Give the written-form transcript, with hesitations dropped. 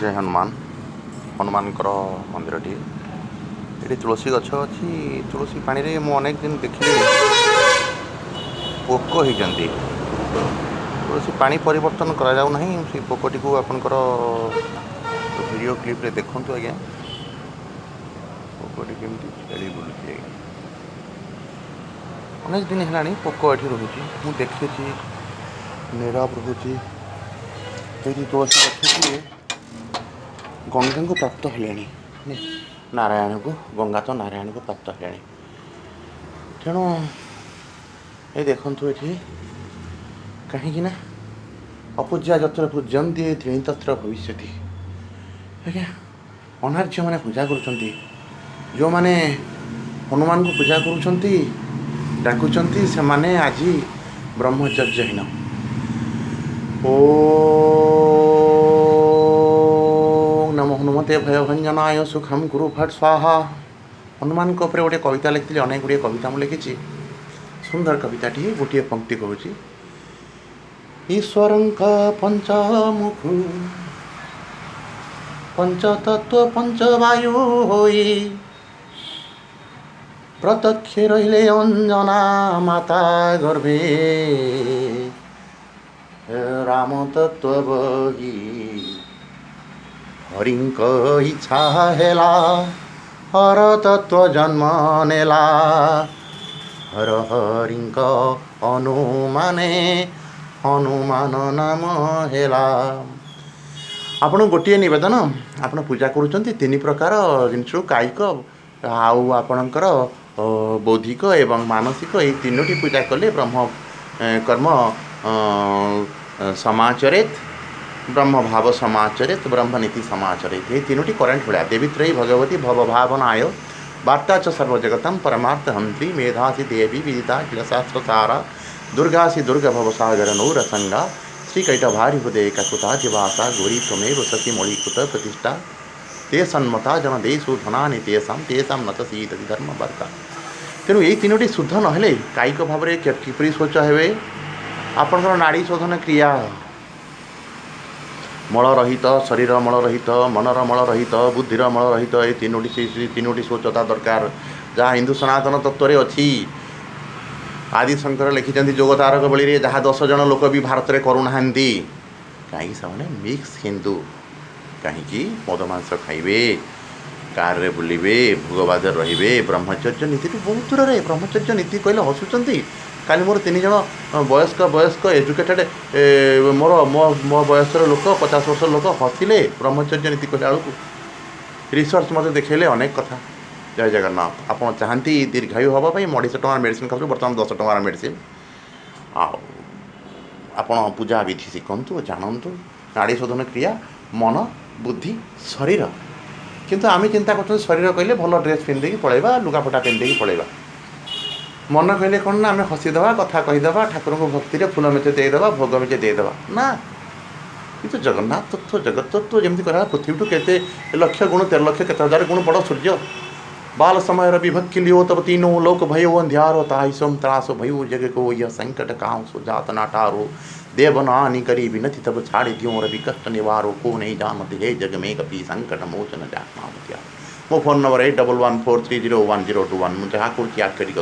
जय हनुमान हनुमानकर मंदिरटी ये तुलसी गछ अच्छी तुलसी पानी रे मु अनेक दिन देखिए पोक होती तुलसी पानी परिवर्तन करा जाऊ नहीं से पोकटी को आपनकर वीडियो क्लिप रे देखु आज्ञा पोकटी केमती खेली बुलूची अनेक दिन है पोक ये रोचे मुझे देखी नीरव रोचे ये तुलसी गछ गंगा को प्राप्त हेले नारायण को गंगा तो नारायण को प्राप्त हेले तेणु ये देखु ये कहीं अपूज्या जत्र पूज्यंती त्रीणि तत्र भविष्यति आज्ञा अनार्य मैंने पूजा कर जो मैंने हनुमान को पूजा कर डाकुंट से माने आज ब्रह्मचर्यहीन ओ नमो हनुमते भयभंजनाय सुखम गुरु भट स्वाहा हनुमान को गोटे कविता लिखी अनेक गुड़े कविता मुझे लिखी सुंदर कविताटी गोटे पंक्ति कहूँ ईश्वर पंचमुख पंचतत्व पंचवायु होई प्रत्यक्ष रहिले अंजना माता गर्भे राम तत्व बही हरिंक इच्छा हेला हर तत्व जन्म नेला हर हरिंक अनुमाने हनुमान नाम हेला आपण गोटे नवेदन आपण पूजा करुँच तीन प्रकार जिनस कायिक आपणकर बौद्धिक एवं मानसिक ये तीनोटी पूजा कले ब्रह्म कर्म समाचरित ब्रह्म भाव समाचरित ब्रह्म नीति समाचरित ये तीनोटी करेन्ट भूया देवीत्रयी भगवती भवभावनाय वार्ता च सर्वजगतम परमार्थ हंत्री मेधासी देवी विदिता किलशास्त्र सारा दुर्गासी दुर्गा भवसागर नौरसंगा श्रीकैटभारिहृदय ककुता जिवासा गौरी त्वमेव सती मौलिकृत प्रतिष्ठा ते सन्मता जन देशु धनानि तेषां नतसीदति धर्म बर्का तेणु ये तीनोटी शुद्ध नहेले कायिक भाव में किपरि शौच हे आपंकर नाड़ी शोधन क्रिया मल रहित शरीर मल रहित मनर मल रहित बुद्धिर मल रहित ये तीनोटी शौचता दरकार जहाँ हिंदू सनातन तत्व अच्छी आदि शंकर लिखिं जोग तारक बलि जहाँ 10 जन लोक भी भारत में करूना कहीं से मिक्स हिंदू कहीं मद मांस खाइबे कार रे बुलिबे भोगवाद रे ब्रह्मचर्य नीति बहुत दूर रे ब्रह्मचर्य नीति कहले हसुंट काली मोर 3 जन वयस्क एजुकेटेड मोर मो बयसर लोक 50 वर्ष लोक हसिले ब्रह्मचर्य नीति कहला बेलू रिसर्च मत देखले अनेक कथा जय जगन्नाथ आप चाहती दीर्घायु हाँपाई 250 टंकार मेडिसिन खाऊ बर्तमान 10 टंकार मेडिसिन आपण पूजा विधि शिखु जानतु नाड़ी शोधन क्रिया मन बुद्धि शरीर किंतु आम चिंता कर शरीर कहले भल ड्रेस पिंधि पलैबा लुगापटा पिंधि पलैबा मन कहले कौन ना आम हसीदे कथा कहीदे ठाकुर को भक्ति फूल मेचे देदेबा भोग मेचे देदेबा ना किंतु जगन्नाथ तत्व जगत तत्व जमी कह पृथ्वी केते लक्ष गुण 13 लक्ष केते हजार गुण बड़ सूर्य बाल समय विभक्ति लियो तब तीनों लोक भयो अंध्यारो ताइसम त्रासो भयो जग को यह संकट काउ सुजात नाटारो देवनानि करी विनति तब छाड़ी दियो रवि कष्ट निवारो को नहीं जानते हे जग में कपि संकट मोचन जात्या मो फोन नंबर 8114301021 मुझे हाँ कुर्ची आठ करी